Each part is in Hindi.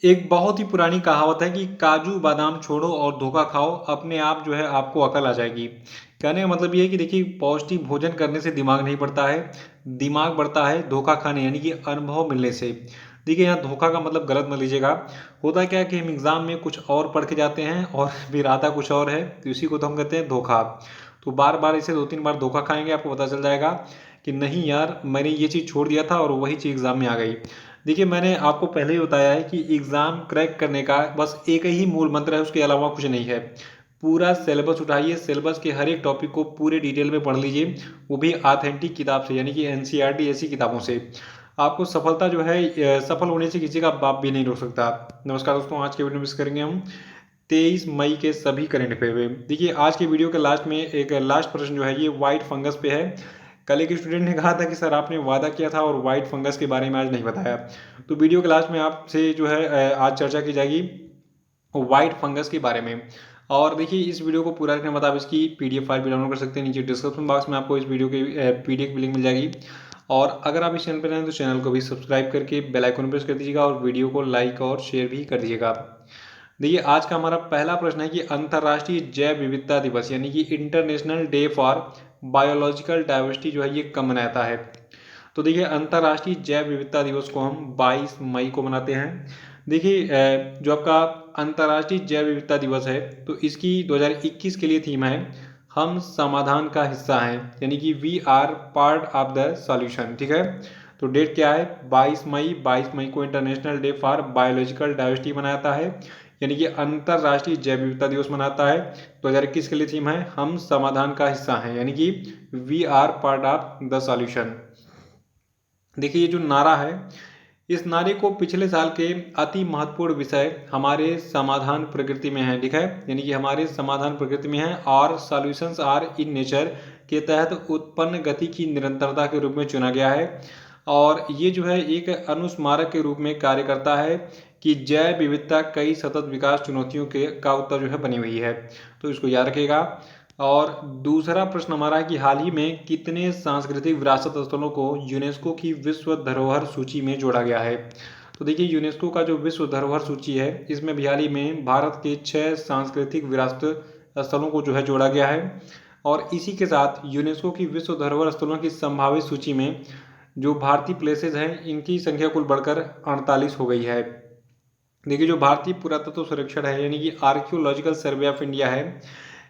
एक बहुत ही पुरानी कहावत है कि काजू बादाम छोड़ो और धोखा खाओ, अपने आप जो है आपको अकल आ जाएगी। कहने का मतलब ये है कि देखिए, पौष्टिक भोजन करने से दिमाग नहीं बढ़ता है, दिमाग बढ़ता है धोखा खाने यानी कि अनुभव मिलने से। देखिए, यहाँ धोखा का मतलब गलत मत लीजिएगा। होता क्या है कि हम एग्ज़ाम में कुछ और पढ़ के जाते हैं और फिर आता कुछ और है, तो इसी को तो हम कहते हैं धोखा। तो बार बार इसे 2-3 बार धोखा खाएंगे, आपको पता चल जाएगा कि नहीं यार, मैंने ये चीज़ छोड़ दिया था और वही चीज़ एग्ज़ाम में आ गई। देखिए, मैंने आपको पहले ही बताया है कि एग्ज़ाम क्रैक करने का बस एक ही मूल मंत्र है, उसके अलावा कुछ नहीं है। पूरा सिलेबस उठाइए, सिलेबस के हर एक टॉपिक को पूरे डिटेल में पढ़ लीजिए, वो भी ऑथेंटिक किताब से यानी कि एनसीईआरटी ऐसी किताबों से। आपको सफलता जो है सफल होने से किसी का बाप भी नहीं रोक सकता। नमस्कार दोस्तों, आज के वीडियो में डिस्कस करेंगे हम 23 मई के सभी करंट अफेयर। देखिए, आज के वीडियो के लास्ट में एक लास्ट प्रश्न जो है ये व्हाइट फंगस पे है। कल एक स्टूडेंट ने कहा था कि सर आपने वादा किया था और व्हाइट फंगस के बारे में आज नहीं बताया। तो वीडियो के लास्ट में आपसे जो है आज चर्चा की जाएगी व्हाइट फंगस के बारे में। और देखिए, इस वीडियो को पूरा देखने के बाद आप इसकी पीडीएफ फाइल भी डाउनलोड कर सकते हैं। नीचे डिस्क्रिप्शन बॉक्स में आपको इस वीडियो की पीडीएफ की लिंक मिल जाएगी। और अगर आप इस चैनल पर नए हैं तो चैनल को भी सब्सक्राइब करके बेल आइकन प्रेस कर दीजिएगा और वीडियो को लाइक और शेयर भी कर दीजिएगा। देखिए, आज का हमारा पहला प्रश्न है कि अंतर्राष्ट्रीय जैव विविधता दिवस यानी कि international day for biological diversity जो है ये कब मनाता है। तो देखिए, अंतर्राष्ट्रीय जैव विविधता दिवस को हम 22 मई को मनाते हैं। देखिए, जो आपका अंतर्राष्ट्रीय जैव विविधता दिवस है तो इसकी 2021 के लिए थीम है हम समाधान का हिस्सा हैं, यानी कि we are part of the solution. ठीक है, तो डेट क्या है? 22 मई। 22 मई को international day for biological diversity मनाता है, यानी कि अंतर्राष्ट्रीय जैव विविधता दिवस मनाता है। 2021 के लिए थीम है हम समाधान का हिस्सा हैं, यानी कि we are part of the solution. देखिए, ये जो नारा है, इस नारे को पिछले साल के अति महत्वपूर्ण विषय हमारे समाधान प्रकृति में है, ठीक है, यानी कि हमारे समाधान प्रकृति में है और सॉल्यूशंस आर इन नेचर के तहत उत्पन्न गति की निरंतरता के रूप में चुना गया है। और ये जो है एक अनुस्मारक के रूप में कार्य करता है कि जैव विविधता कई सतत विकास चुनौतियों के का उत्तर जो है बनी हुई है। तो इसको याद रखिएगा। और दूसरा प्रश्न हमारा है कि हाल ही में कितने सांस्कृतिक विरासत स्थलों को यूनेस्को की विश्व धरोहर सूची में जोड़ा गया है। तो देखिए, यूनेस्को का जो विश्व धरोहर सूची है इसमें भी हाल ही में भारत के 6 सांस्कृतिक विरासत स्थलों को जो है जोड़ा गया है। और इसी के साथ यूनेस्को की विश्व धरोहर स्थलों की संभावित सूची में जो भारतीय प्लेसेज हैं इनकी संख्या कुल बढ़कर 48 हो गई है। देखिए, जो भारतीय पुरातत्व सर्वेक्षण है यानी कि आर्कियोलॉजिकल सर्वे ऑफ इंडिया है,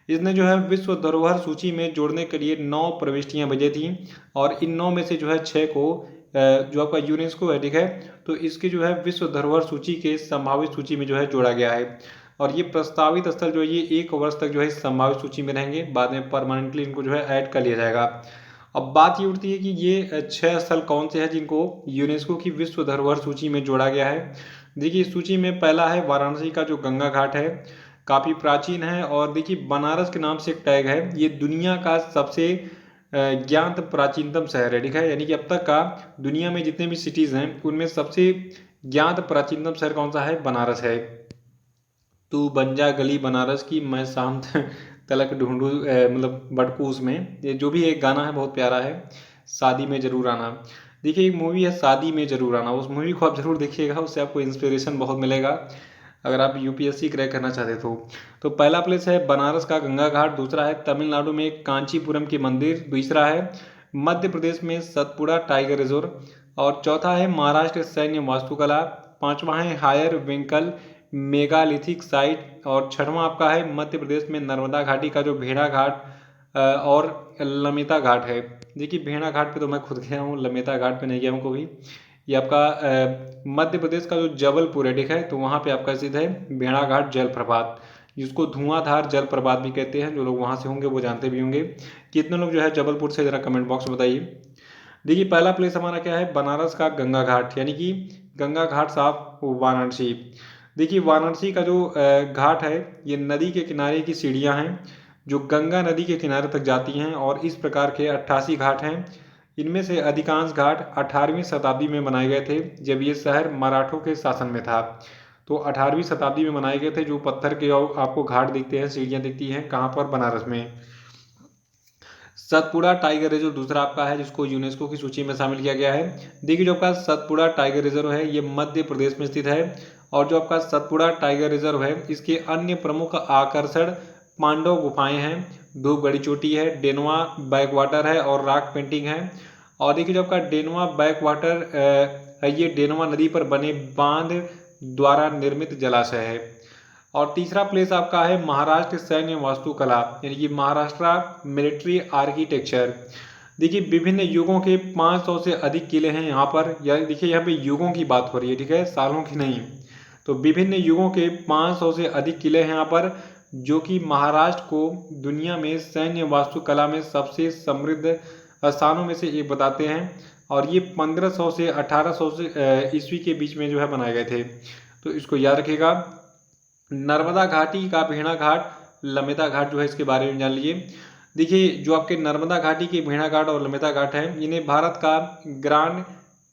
इसने जो है विश्व धरोहर सूची में जोड़ने के लिए 9 प्रविष्टियां भेजी थी। और इन 9 में से जो है 6 को जो आपका यूनेस्को है, ठीक है, तो इसके जो है विश्व धरोहर सूची के संभावित सूची में जो है जोड़ा गया है। और ये प्रस्तावित स्थल जो है ये 1 वर्ष तक जो है इस संभावित सूची में रहेंगे, बाद में परमानेंटली इनको जो है ऐड कर लिया जाएगा। अब बात ये उठती है कि ये 6 स्थल कौन से हैं जिनको यूनेस्को की विश्व धरोहर सूची में जोड़ा गया है। देखिए, इस सूची में पहला है वाराणसी का जो गंगा घाट है, काफ़ी प्राचीन है। और देखिए, बनारस के नाम से एक टैग है, ये दुनिया का सबसे ज्ञात प्राचीनतम शहर है, ठीक है, यानी कि अब तक का दुनिया में जितने भी सिटीज़ हैं उनमें सबसे ज्ञात प्राचीनतम शहर कौन सा है? बनारस है। तू बन जा गली बनारस की, मैं शाम तलक ढूंढूं मतलब भटकूं उसमें, ये जो भी एक गाना है बहुत प्यारा है, शादी में ज़रूर आना। देखिए, एक मूवी है शादी में ज़रूर आना, उस मूवी को आप ज़रूर देखिएगा, उससे आपको इंस्पिरेशन बहुत मिलेगा अगर आप यूपीएससी क्रैक करना चाहते तो पहला प्लेस है बनारस का गंगा घाट, दूसरा है तमिलनाडु में कांचीपुरम की मंदिर, तीसरा है मध्य प्रदेश में सतपुड़ा टाइगर रिजर्व, और चौथा है महाराष्ट्र सैन्य वास्तुकला, पांचवा है हायर विंकल मेगालिथिक साइट, और छठवां आपका है मध्य प्रदेश में नर्मदा घाटी का जो भेड़ा घाट और लमेता घाट है। देखिए, भेड़ा घाट पे तो मैं खुद गया हूँ, लमेता घाट पे नहीं गया हूँ कभी। ये आपका मध्य प्रदेश का जो जबलपुर है, ठीक है, तो वहाँ पे आपका स्थित है भेड़ा घाट जलप्रपात, जिसको धुआंधार जलप्रपात भी कहते हैं। जो लोग वहाँ से होंगे वो जानते भी होंगे। कितने लोग जो है जबलपुर से, ज़रा कमेंट बॉक्स में बताइए। देखिए, पहला प्लेस हमारा क्या है? बनारस का गंगा घाट, यानी कि गंगा घाट साफ वाराणसी। देखिए, वाराणसी का जो घाट है ये नदी के किनारे की सीढ़ियाँ हैं जो गंगा नदी के किनारे तक जाती हैं, और इस प्रकार के 88 घाट हैं। इनमें से अधिकांश घाट 18वीं शताब्दी में बनाए गए थे जब ये शहर मराठों के शासन में था। तो 18वीं शताब्दी में बनाए गए थे। जो पत्थर के आपको घाट दिखते हैं, सीढ़ियाँ दिखती हैं, कहाँ पर? बनारस में। सतपुड़ा टाइगर रिजर्व दूसरा आपका है जिसको यूनेस्को की सूची में शामिल किया गया है। देखिए, जो आपका सतपुड़ा टाइगर रिजर्व है ये मध्य प्रदेश में स्थित है और जो आपका सतपुड़ा टाइगर रिजर्व है, इसके अन्य प्रमुख आकर्षण पांडव गुफाएं हैं, धूपगढ़ी चोटी है, डेनवा बैक वाटर है और रॉक पेंटिंग है। और देखिए जो आपका डेनवा बैक वाटर है, ये डेनवा नदी पर बने बांध द्वारा निर्मित जलाशय है। और तीसरा प्लेस आपका है महाराष्ट्र सैन्य वास्तुकला, यानी कि महाराष्ट्र मिलिट्री आर्किटेक्चर। देखिए विभिन्न युगों के 500 से अधिक किले हैं यहाँ पर, यानी देखिए यहाँ पे युगों की बात हो रही है, ठीक है, सालों की नहीं। तो विभिन्न युगों के 500 से अधिक किले हैं यहाँ पर, जो कि महाराष्ट्र को दुनिया में सैन्य वास्तुकला में सबसे समृद्ध स्थानों में से एक बताते हैं। और ये 1500 से 1800 से ईस्वी के बीच में जो है बनाए गए थे, तो इसको याद रखिएगा। नर्मदा घाटी का भेड़ा घाट, लमेता घाट जो है, इसके बारे में जान लीजिए। देखिए जो आपके नर्मदा घाटी के भेड़ा घाट और लमेता घाट है, इन्हें भारत का ग्रांड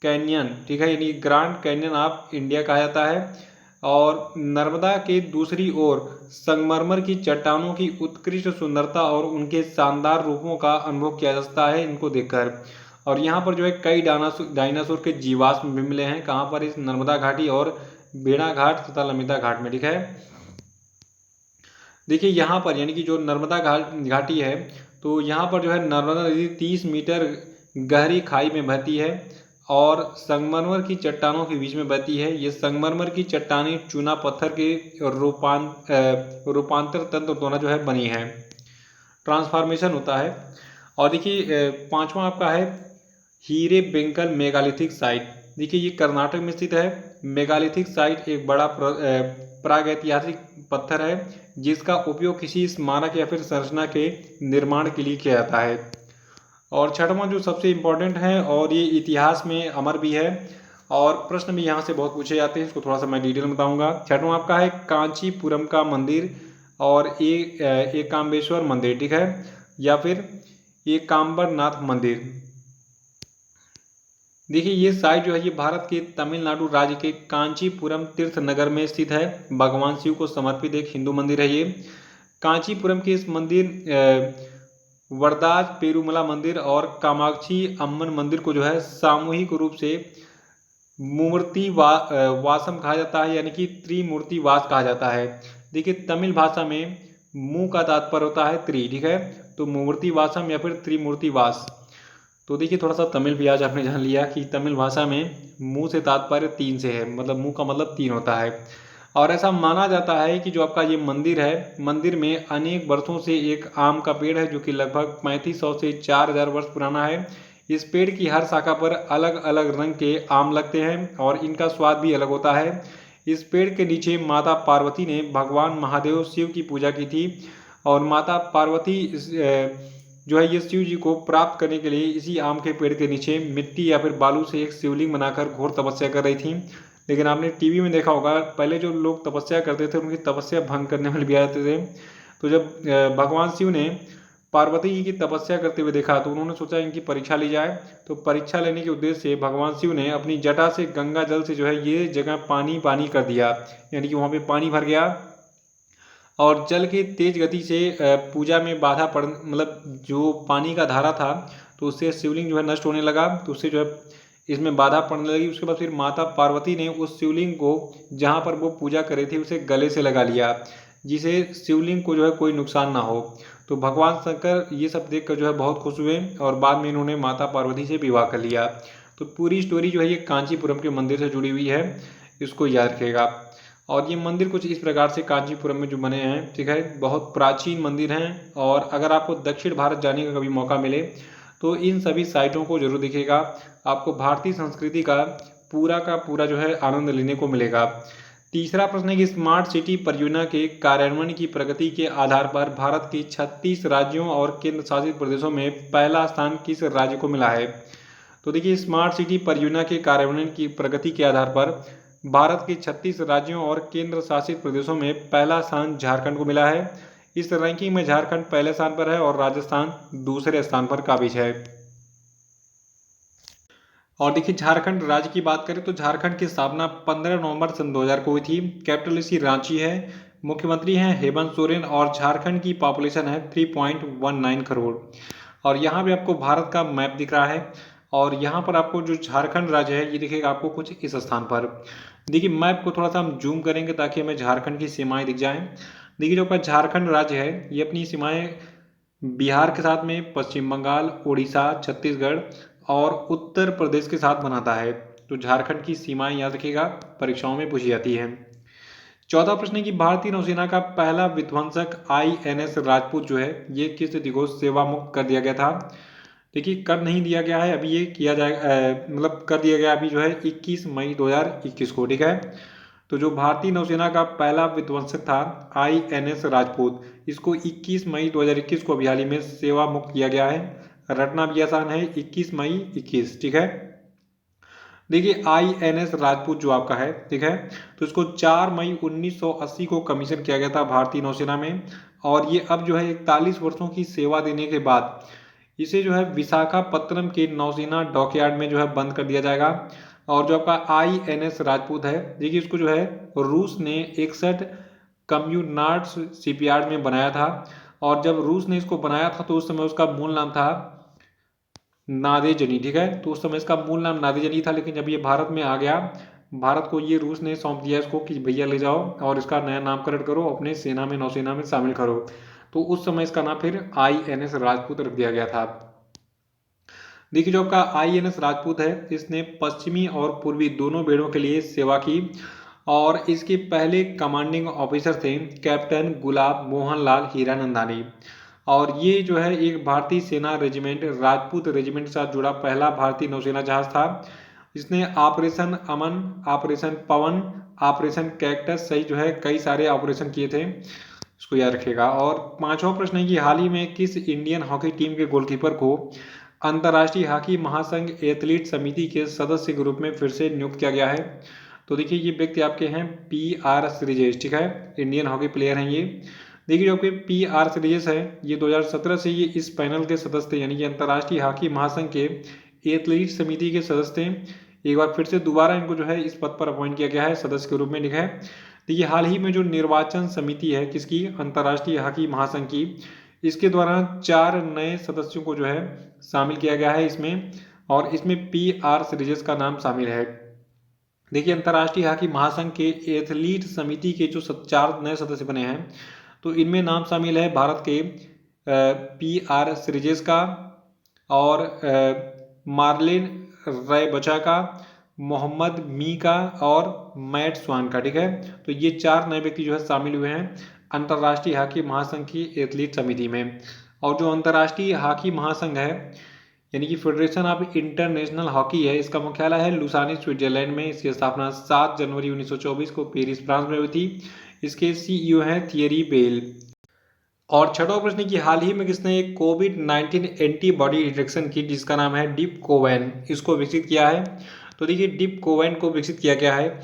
कैनियन, ठीक है, यानी ग्रांड कैनियन ऑफ इंडिया कहा जाता है। और नर्मदा के दूसरी ओर संगमरमर की चट्टानों की उत्कृष्ट सुंदरता और उनके शानदार रूपों का अनुभव किया जा सकता है इनको देखकर। और यहाँ पर जो है कई डायनासोर के जीवाश्म भी मिले हैं, कहाँ पर, इस नर्मदा घाटी और भेड़ा घाट तथा लमेता घाट में, ठीक है। देखिए यहाँ पर यानी कि जो नर्मदा घाटी है, तो यहाँ पर जो है नर्मदा नदी 30 मीटर गहरी खाई में बहती है और संगमरमर की चट्टानों के बीच में बहती है। ये संगमरमर की चट्टानें चूना पत्थर के रूपांतर तंत्र द्वारा जो है बनी है, ट्रांसफॉर्मेशन होता है। और देखिए पांचवा आपका है हीरे बेंकल मेगालिथिक साइट। देखिए ये कर्नाटक में स्थित है। मेगालिथिक साइट एक बड़ा प्रागैतिहासिक पत्थर है, जिसका उपयोग किसी स्मारक या फिर संरचना के निर्माण के लिए किया जाता है। और छठवां जो सबसे इम्पोर्टेंट है, और ये इतिहास में अमर भी है और प्रश्न भी यहाँ से बहुत पूछे जाते हैं, इसको थोड़ा सा मैं डिटेल में बताऊंगा। छठवां आपका है कांचीपुरम का मंदिर और एकाम्बेश्वर मंदिर, ठीक है, या फिर एकाम्बरनाथ मंदिर। देखिए ये साइट जो है, ये भारत के तमिलनाडु राज्य के कांचीपुरम तीर्थ नगर में स्थित है। भगवान शिव को समर्पित एक हिंदू मंदिर है ये। कांचीपुरम के इस मंदिर वरदाज पेरुमला मंदिर और कामाक्षी अम्मन मंदिर को जो है सामूहिक रूप से मूर्ति वासम कहा जाता है, यानी कि त्रिमूर्ति वास कहा जाता है। देखिए तमिल भाषा में मु का तात्पर्य होता है त्रि, ठीक है, तो मूर्ति वासम या फिर त्रिमूर्ति वास। तो देखिए थोड़ा सा तमिल भी आज आपने जान लिया कि तमिल भाषा में मुंह से तात्पर्य तीन से है, मतलब मुंह का मतलब तीन होता है। और ऐसा माना जाता है कि जो आपका ये मंदिर है, मंदिर में अनेक वर्षों से एक आम का पेड़ है, जो कि लगभग 3500 से 4000 वर्ष पुराना है। इस पेड़ की हर शाखा पर अलग अलग रंग के आम लगते हैं और इनका स्वाद भी अलग होता है। इस पेड़ के नीचे माता पार्वती ने भगवान महादेव शिव की पूजा की थी और माता पार्वती जो है ये शिव जी को प्राप्त करने के लिए इसी आम के पेड़ के नीचे मिट्टी या फिर बालू से एक शिवलिंग बनाकर घोर तपस्या कर रही थी। लेकिन आपने टीवी में देखा होगा, पहले जो लोग तपस्या करते थे उनकी तपस्या भंग करने वाले भी आ जाते थे। तो जब भगवान शिव ने पार्वती जी की तपस्या करते हुए देखा, तो उन्होंने सोचा इनकी परीक्षा ली जाए। तो परीक्षा लेने के उद्देश्य से भगवान शिव ने अपनी जटा से गंगा जल से जो है ये जगह पानी पानी कर दिया, यानी कि वहाँ पे पानी भर गया और जल की तेज गति से पूजा में बाधा पड़, मतलब जो पानी का धारा था, तो उससे शिवलिंग जो है नष्ट होने लगा, तो उससे जो है इसमें बाधा पड़ने लगी। उसके बाद फिर माता पार्वती ने उस शिवलिंग को जहाँ पर वो पूजा कर रही थी उसे गले से लगा लिया, जिसे शिवलिंग को जो है कोई नुकसान ना हो। तो भगवान शंकर ये सब देखकर जो है बहुत खुश हुए और बाद में इन्होंने माता पार्वती से विवाह कर लिया। तो पूरी स्टोरी जो है ये कांचीपुरम के मंदिर से जुड़ी हुई है, इसको याद रखिएगा। और ये मंदिर कुछ इस प्रकार से कांचीपुरम में जो बने हैं, ठीक है, बहुत प्राचीन मंदिर हैं। और अगर आपको दक्षिण भारत जाने का कभी मौका मिले तो इन सभी साइटों को जरूर देखिएगा, आपको भारतीय संस्कृति का पूरा जो है आनंद लेने को मिलेगा। तीसरा प्रश्न है कि स्मार्ट सिटी परियोजना के कार्यान्वयन की प्रगति के आधार पर भारत के 36 राज्यों और केंद्र शासित प्रदेशों में पहला स्थान किस राज्य को मिला है। तो देखिए स्मार्ट सिटी परियोजना के कार्यान्वयन की प्रगति के आधार पर भारत के 36 राज्यों और केंद्र शासित प्रदेशों में पहला स्थान झारखंड को मिला है। इस रैंकिंग में झारखंड पहले स्थान पर है और राजस्थान दूसरे स्थान पर काबिज है। और देखिए झारखंड राज्य की बात करें तो झारखंड की स्थापना 15 नवंबर सन 2000 को हुई थी। कैपिटल इसकी रांची है, मुख्यमंत्री हैं हेमंत सोरेन और झारखंड की पॉपुलेशन है 3.19 करोड़। और यहाँ भी आपको भारत का मैप दिख रहा है और यहाँ पर आपको जो झारखंड राज्य है ये दिखेगा आपको कुछ इस स्थान पर। देखिए मैप को थोड़ा सा हम जूम करेंगे ताकि हमें झारखंड की सीमाएं दिख जाएं। देखिए जो आपका झारखंड राज्य है ये अपनी सीमाएं बिहार के साथ में पश्चिम बंगाल, उड़ीसा, छत्तीसगढ़ और उत्तर प्रदेश के साथ बनाता है। तो झारखंड की सीमाएं याद रखिएगा, परीक्षाओं में पूछी जाती है। चौथा प्रश्न है कि भारतीय नौसेना का पहला विध्वंसक INS राजपूत जो है ये किस तिथि को सेवा मुक्त कर दिया गया था। देखिए कर नहीं दिया गया है, अभी ये किया जाएगा, मतलब कर दिया गया अभी जो है 21 मई 2021 को। ठीक है, तो जो भारतीय नौसेना का पहला विध्वंसक था INS राजपूत, इसको 21 मई 2021 को अभी हाल ही में सेवा मुक्त किया गया है। रटना भी आसान है, 21 मई 21। ठीक है, देखिए INS राजपूत जो आपका है, ठीक है, तो इसको 4 मई 1980 को कमीशन किया गया था भारतीय नौसेना में। और ये अब जो है 41 वर्षों की सेवा देने के बाद इसे जो है विशाखापत्तनम के नौसेना डॉकयार्ड में जो है बंद कर दिया जाएगा। और जो आपका INS राजपूत है, देखिए इसको जो है रूस ने 61 कम्यूनार्ड्स शिपयार्ड में बनाया था। और जब रूस ने इसको बनाया था तो उस समय उसका मूल नाम था नादेजनी। ठीक है, तो उस समय इसका मूल नाम नादेजनी था, लेकिन जब ये भारत में आ गया, भारत को ये रूस ने सौंप दिया इसको कि भैया ले जाओ और इसका नया नामकरण करो, अपने सेना में नौसेना में शामिल करो। तो उस समय इसका नाम फिर INS राजपूत रख दिया गया था। देखिए जो आपका INS राजपूत है इसने पश्चिमी और पूर्वी दोनों बेड़ों के लिए सेवा की। और इसके पहले कमांडिंग ऑफिसर थे कैप्टन गुलाब मोहन लाल हीरानंदानी। और ये जो है एक भारतीय सेना रेजिमेंट राजपूत रेजिमेंट के साथ जुड़ा पहला भारतीय नौसेना जहाज था। इसने ऑपरेशन अमन, ऑपरेशन पवन, ऑपरेशन कैक्टस सही जो है कई सारे ऑपरेशन किए थे, इसको याद रखिएगा। और पांचवा प्रश्न है कि हाल ही में किस इंडियन हॉकी टीम के गोलकीपर को अंतर्राष्ट्रीय हॉकी महासंघ एथलीट समिति के सदस्य के रूप में फिर से नियुक्त किया गया है। तो देखिए ये व्यक्ति आपके हैं PR श्रीजेश। ठीक है, इंडियन हॉकी प्लेयर हैं ये। देखिए जो आपके PR श्रीजेश है ये 2017 से ये इस पैनल के सदस्य थे, यानी कि अंतर्राष्ट्रीय हॉकी महासंघ के एथलीट समिति के सदस्य थे। एक बार फिर से दोबारा इनको जो है इस पद पर अपॉइंट किया गया है सदस्य के रूप में। लिखा है देखिए हाल ही में जो निर्वाचन समिति है किसकी, अंतर्राष्ट्रीय हॉकी महासंघ की, इसके द्वारा 4 नए सदस्यों को जो है शामिल किया गया है इसमें। और इसमें PR श्रीजेश का नाम शामिल है। देखिए अंतर्राष्ट्रीय हॉकी महासंघ के एथलीट समिति के जो 4 नए सदस्य बने हैं, तो इनमें नाम शामिल है भारत के PR श्रीजेश का, और मार्लिन रैबचा का, मोहम्मद मी का और मैट स्वान का। ठीक है, तो ये 4 नए व्यक्ति जो है शामिल हुए हैं अंतर्राष्ट्रीय हॉकी महासंघ की एथलीट समिति में। और जो अंतर्राष्ट्रीय हॉकी महासंघ है यानी कि फेडरेशन ऑफ इंटरनेशनल हॉकी है, इसका मुख्यालय है लुसानी स्विट्जरलैंड में। इसकी स्थापना 7 जनवरी 1924 को पेरिस फ्रांस में हुई थी। इसके CEO हैं थियरी बेल। और छठा प्रश्न की हाल ही में किसने एक कोविड-19 एंटीबॉडी डिटेक्शन किट जिसका नाम है डिप कोवैन, इसको विकसित किया है। तो देखिए डिप कोवैन को विकसित किया गया है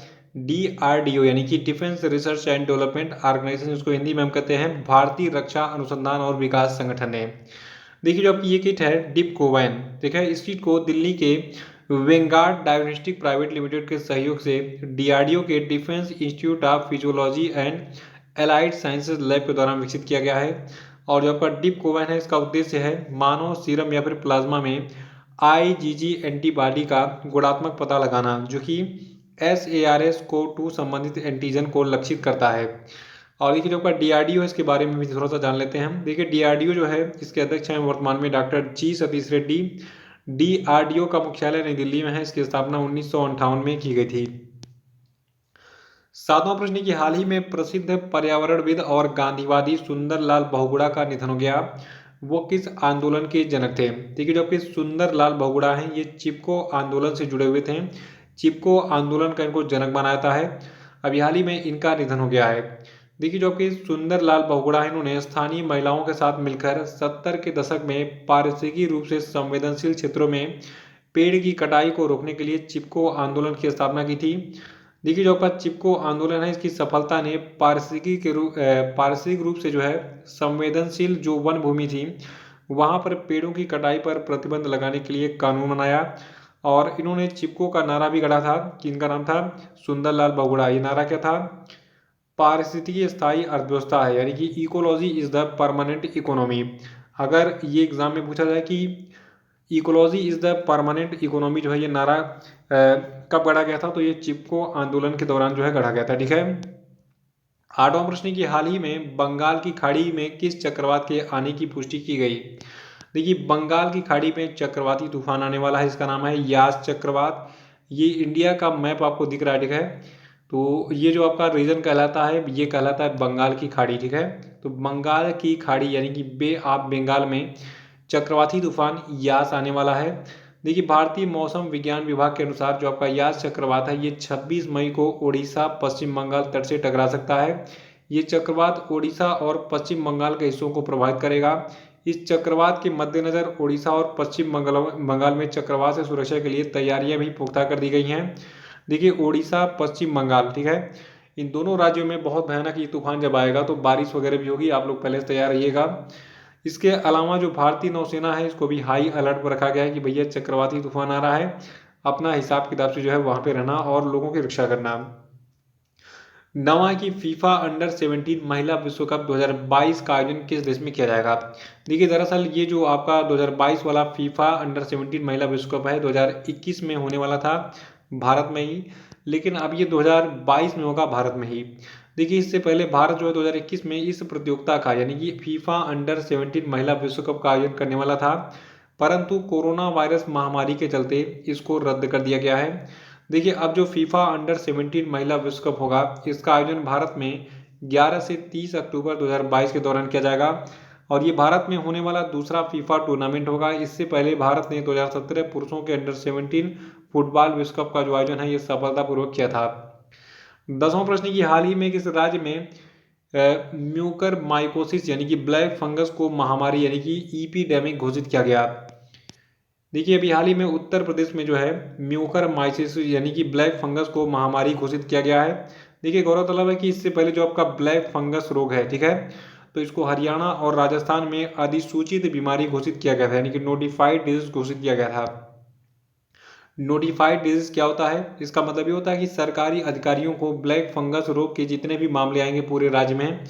DRDO यानी कि defence research and development organisation, इसको हिंदी में हम कहते हैं भारतीय रक्षा अनुसंधान और विकास संगठन है। देखिए जो आपकी ये किट है डिप कोवैन, देखिए इस किट को दिल्ली के वेंगार्ड डायग्नोस्टिक प्राइवेट लिमिटेड के सहयोग से DRDO के defence institute of physiology and allied sciences lab के दौरान विकसित किया गया है। और जो आपका डिप कोवैन है इसका उद्देश्य है मानव सीरम या फिर प्लाज्मा में IgG एंटीबॉडी का गुणात्मक पता लगाना, जो कि SARS-CoV-2 संबंधित एंटीजन को लक्षित करता है। और देखिए जो आपका DRDO है इसके बारे में भी थोड़ा सा जान लेते हैं। देखिए DRDO जो है इसके अध्यक्ष हैं वर्तमान में doctor G Satish Reddy. DRDO का मुख्यालय नई दिल्ली में है। इसकी स्थापना 1958 में की गई थी। सातवां प्रश्न की हाल ही में प्रसिद्ध पर्यावरणविद और गांधीवादी सुंदरलाल बहुगुणा का निधन हो गया, वो किस आंदोलन के जनक थे। देखिए जो आपके सुंदरलाल बहुगुणा हैं ये चिपको आंदोलन से जुड़े हुए थे। चिपको आंदोलन का इनको जनक बनाया जाता है। अभी हाल ही में इनका निधन हो गया है। देखिए जो आपके सुंदरलाल बहुगुणा है इन्होंने स्थानीय महिलाओं के साथ मिलकर 70 के दशक में पारिस्थितिकी रूप से संवेदनशील क्षेत्रों में पेड़ की कटाई को रोकने के लिए चिपको आंदोलन की स्थापना की थी। देखिए जो आपका चिपको आंदोलन है इसकी सफलता ने पारिस्थितिक रूप से जो है संवेदनशील जो वन भूमि थी वहां पर पेड़ों की कटाई पर प्रतिबंध लगाने के लिए कानून बनाया। और इन्होंने चिपको का नारा भी गढ़ा था कि इनका नाम था सुंदरलाल बहुगुणा। ये नारा क्या था, पारिस्थितिकी स्थायी अर्थव्यवस्था है, यानी कि ecology is the permanent economy. अगर ये एग्जाम में पूछा जाए कि ecology is the permanent economy जो है ये नारा कब गढ़ा गया था? तो ये चिपको आंदोलन के दौरान जो है गढ़ा गया था। ठीक है। आठवां प्रश्न की हाल ही में बंगाल की खाड़ी में किस चक्रवात के आने की पुष्टि की गई? देखिए, बंगाल की खाड़ी में चक्रवाती तूफान आने वाला है, इसका नाम है यास चक्रवात। ये इंडिया का मैप आपको दिख रहा है। ठीक है। तो ये जो आपका रीजन कहलाता है ये कहलाता है बंगाल की खाड़ी। ठीक है। तो बंगाल की खाड़ी यानी कि बे ऑफ बंगाल में चक्रवाती तूफान यास आने वाला है। देखिए, भारतीय मौसम विज्ञान विभाग के अनुसार जो आपका यास चक्रवात है ये 26 मई को ओडिशा पश्चिम बंगाल तट से टकरा सकता है। ये चक्रवात ओडिशा और पश्चिम बंगाल के हिस्सों को प्रभावित करेगा। इस चक्रवात के मद्देनजर ओडिशा और पश्चिम बंगाल में चक्रवात से सुरक्षा के लिए तैयारियां भी पुख्ता कर दी गई हैं। देखिए, ओडिशा पश्चिम बंगाल, ठीक है, इन दोनों राज्यों में बहुत भयानक ये तूफान जब आएगा तो बारिश वगैरह भी होगी, आप लोग पहले से तैयार रहिएगा। इसके अलावा जो भारतीय नौसेना है इसको भी हाई अलर्ट पर रखा गया है कि भैया चक्रवाती तूफान आ रहा है, अपना हिसाब किताब से जो है वहां पे रहना और लोगों की रक्षा करना। नवा की फीफा अंडर 17 महिला विश्व कप 2022 का आयोजन किस देश में किया जाएगा? देखिए, दरअसल ये जो आपका 2022 वाला फीफा अंडर 17 महिला विश्व कप है 2021 में होने वाला था भारत में ही, लेकिन अब ये 2022 में होगा भारत में ही। देखिए, इससे पहले भारत जो है 2021 में इस प्रतियोगिता का यानी कि फीफा अंडर 17 महिला विश्व कप का आयोजन करने वाला था, परंतु कोरोना वायरस महामारी के चलते इसको रद्द कर दिया गया है। देखिए, अब जो फीफा अंडर 17 महिला विश्व कप होगा इसका आयोजन भारत में 11 से 30 अक्टूबर 2022 के दौरान किया जाएगा और ये भारत में होने वाला दूसरा फीफा टूर्नामेंट होगा। इससे पहले भारत ने 2017 पुरुषों के अंडर 17 फुटबॉल विश्व कप का जो आयोजन है ये सफलतापूर्वक किया था। 10वां प्रश्न की हाल ही में किस राज्य में म्यूकर माइकोसिस यानी कि ब्लैक फंगस को महामारी यानी कि ईपीडेमिक घोषित किया गया? देखिए, अभी हाल ही में उत्तर प्रदेश में जो है म्यूकर माइसिस यानी कि ब्लैक फंगस को महामारी घोषित किया गया है। देखिए, गौरतलब है कि इससे पहले जो आपका ब्लैक फंगस रोग है, ठीक है, तो इसको हरियाणा और राजस्थान में अधिसूचित बीमारी घोषित किया गया था यानी कि नोटिफाइड डिजीज घोषित किया गया था। नोटिफाइड डिजीज क्या होता है? इसका मतलब ये होता है कि सरकारी अधिकारियों को ब्लैक फंगस रोग के जितने भी मामले आएंगे पूरे राज्य में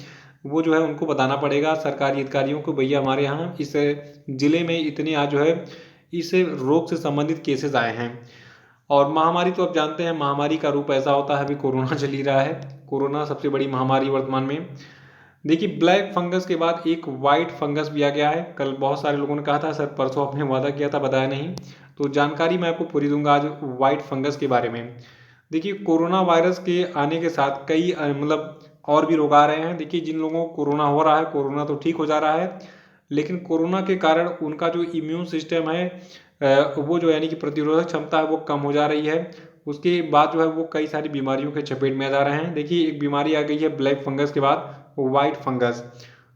वो जो है उनको बताना पड़ेगा सरकारी अधिकारियों को, भैया हमारे यहाँ इस जिले में इतने आज जो है इस रोग से संबंधित केसेस आए हैं। और महामारी तो आप जानते हैं महामारी का रूप ऐसा होता है, अभी कोरोना चल ही रहा है, कोरोना सबसे बड़ी महामारी वर्तमान में। देखिए, ब्लैक फंगस के बाद एक वाइट फंगस भी आ गया है। कल बहुत सारे लोगों ने कहा था सर परसों आपने वादा किया था बताया नहीं, तो जानकारी मैं आपको पूरी दूंगा आज वाइट फंगस के बारे में। देखिए, कोरोना वायरस के आने के साथ कई मतलब और भी रोग आ रहे हैं। देखिए, जिन लोगों को कोरोना हो रहा है कोरोना तो ठीक हो जा रहा है, लेकिन कोरोना के कारण उनका जो इम्यून सिस्टम है वो जो यानी कि प्रतिरोधक क्षमता है वो कम हो जा रही है। उसके बाद जो है वो कई सारी बीमारियों के चपेट में आ जा रहे हैं। देखिए, एक बीमारी आ गई है ब्लैक फंगस के बाद वाइट फंगस।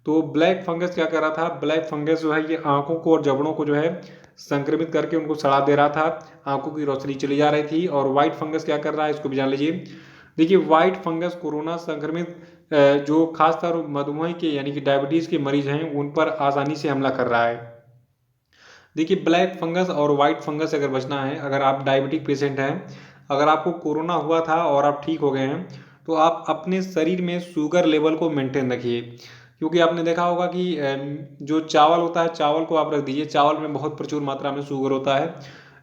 तो ब्लैक फंगस क्या कर रहा था? ब्लैक फंगस जो है ये आंखों को और जबड़ों को जो है संक्रमित करके उनको सड़ा दे रहा था, आंखों की रोशनी चली जा रही थी। और वाइट फंगस क्या कर रहा है इसको भी जान लीजिए। देखिए, वाइट फंगस कोरोना संक्रमित जो खासतौर मधुमेह के यानी कि डायबिटीज के मरीज हैं उन पर आसानी से हमला कर रहा है। देखिए, ब्लैक फंगस और वाइट फंगस से अगर बचना है, अगर आप डायबिटिक पेशेंट हैं, अगर आपको कोरोना हुआ था और आप ठीक हो गए हैं, तो आप अपने शरीर में शुगर लेवल को मेंटेन रखिए। क्योंकि आपने देखा होगा कि जो चावल होता है चावल को आप रख दीजिए, चावल में बहुत प्रचुर मात्रा में शुगर होता है।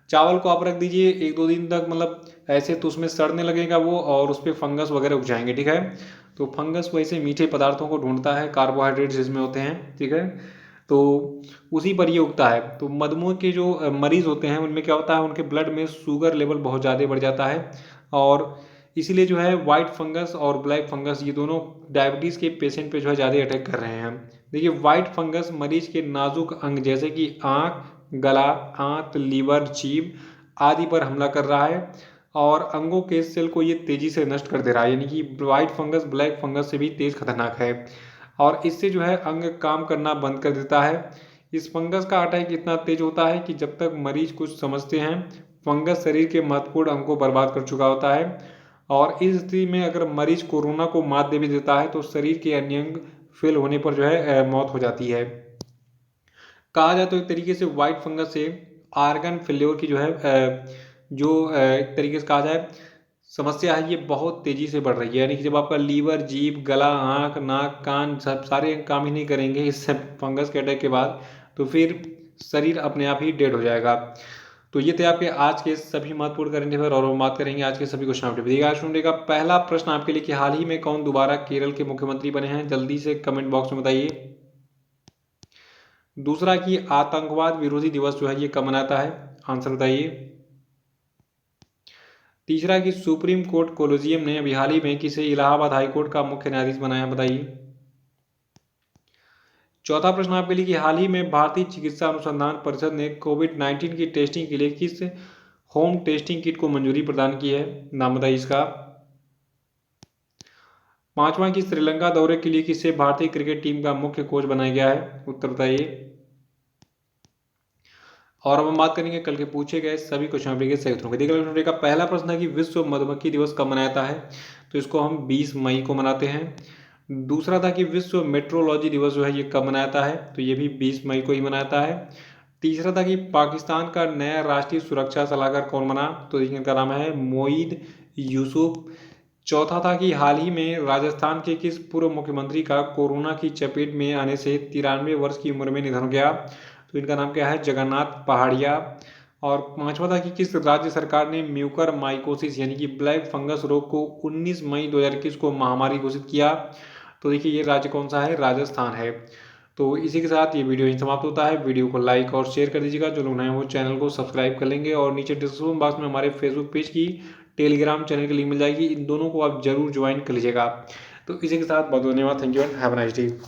चावल को आप रख दीजिए 1-2 दिन तक, मतलब ऐसे तो उसमें सड़ने लगेगा वो और उस पर फंगस वगैरह उग जाएंगे। ठीक है। तो फंगस वैसे मीठे पदार्थों को ढूंढता है, कार्बोहाइड्रेट जिसमें होते हैं, ठीक है, तो उसी पर ये उगता है। तो मधुमेह के जो मरीज होते हैं उनमें क्या होता है उनके ब्लड में शुगर लेवल बहुत ज़्यादा बढ़ जाता है और इसीलिए जो है वाइट फंगस और ब्लैक फंगस ये दोनों डायबिटीज़ के पेशेंट पे जो है ज़्यादा अटैक कर रहे हैं। देखिए, वाइट फंगस मरीज के नाजुक अंग जैसे कि आँख, गला, आंत, लीवर, जीभ आदि पर हमला कर रहा है और अंगों के सेल को ये तेजी से नष्ट कर दे रहा है। यानी कि वाइट फंगस ब्लैक फंगस से भी तेज खतरनाक है और इससे जो है अंग काम करना बंद कर देता है। इस फंगस का अटैक इतना तेज होता है कि जब तक मरीज कुछ समझते हैं फंगस शरीर के महत्वपूर्ण अंग को बर्बाद कर चुका होता है और इस स्थिति में अगर मरीज कोरोना को मात दे भी देता है तो शरीर के अन्य अंग फेल होने पर जो है मौत हो जाती है। कहा जाए तो एक तरीके से वाइट फंगस से आर्गन फेल्योर की जो है एक तरीके से कहा जाए समस्या है ये बहुत तेजी से बढ़ रही है। यानी कि जब आपका लीवर, जीभ, गला, आंख, नाक, कान सब सारे काम ही नहीं करेंगे इस फंगस के अटैक के बाद, तो फिर शरीर अपने आप ही डेड हो जाएगा। तो ये थे आपके आज के सभी महत्वपूर्ण करंट अफेयर और हम बात करेंगे आज के सभी क्वेश्चन अपडेट। देखिए आज सुनने का पहला प्रश्न आपके लिए कि हाल ही में कौन दोबारा केरल के मुख्यमंत्री बने हैं, जल्दी से कमेंट बॉक्स में बताइए। दूसरा कि आतंकवाद विरोधी दिवस जो है ये कब मनाता है, आंसर बताइए। तीसरा कि सुप्रीम कोर्ट कोलेजियम ने अभी हाल ही में किसे इलाहाबाद हाई कोर्ट का मुख्य न्यायाधीश बनाया, बताइए। चौथा प्रश्न आपके लिए कि हाल ही में भारतीय चिकित्सा अनुसंधान परिषद ने कोविड-19 की टेस्टिंग के लिए किस होम टेस्टिंग किट को मंजूरी प्रदान की है, नाम बताइए इसका। पांचवा कि श्रीलंका दौरे के लिए किसे भारतीय क्रिकेट टीम का मुख्य कोच बनाया गया है, उत्तर बताइए। और अब हम बात करेंगे कल के पूछे गए सभी क्वेश्चन के सही उत्तरों की। देखिए का पहला प्रश्न है कि विश्व मधुमक्खी दिवस कब मनाया जाता है, तो इसको हम 20 मई को मनाते हैं। दूसरा था कि विश्व मेट्रोलॉजी दिवस जो है ये कब मनाया जाता है, तो ये भी 20 मई को ही मनाया जाता है। तीसरा था कि पाकिस्तान का नया राष्ट्रीय सुरक्षा सलाहकार कौन बना, तो इनका नाम है मोईद यूसुफ। चौथा था कि हाल ही में राजस्थान के किस पूर्व मुख्यमंत्री का कोरोना की चपेट में आने से 93 वर्ष की उम्र में निधन हो गया, तो इनका नाम क्या है, जगन्नाथ पहाड़िया। और पांचवा था कि किस राज्य सरकार ने म्यूकर माइकोसिस यानी कि ब्लैक फंगस रोग को 19 मई 2021 को महामारी घोषित किया, तो देखिए ये राज्य कौन सा है, राजस्थान है। तो इसी के साथ ये वीडियो यहीं समाप्त होता है। वीडियो को लाइक और शेयर कर दीजिएगा, जो लोग नए हो चैनल को सब्सक्राइब कर लेंगे और नीचे डिस्क्रिप्शन बॉक्स में हमारे फेसबुक पेज की, टेलीग्राम चैनल की लिंक मिल जाएगी, इन दोनों को आप जरूर ज्वाइन कर लीजिएगा। तो इसी के साथ बहुत धन्यवाद, thank you and have a nice day.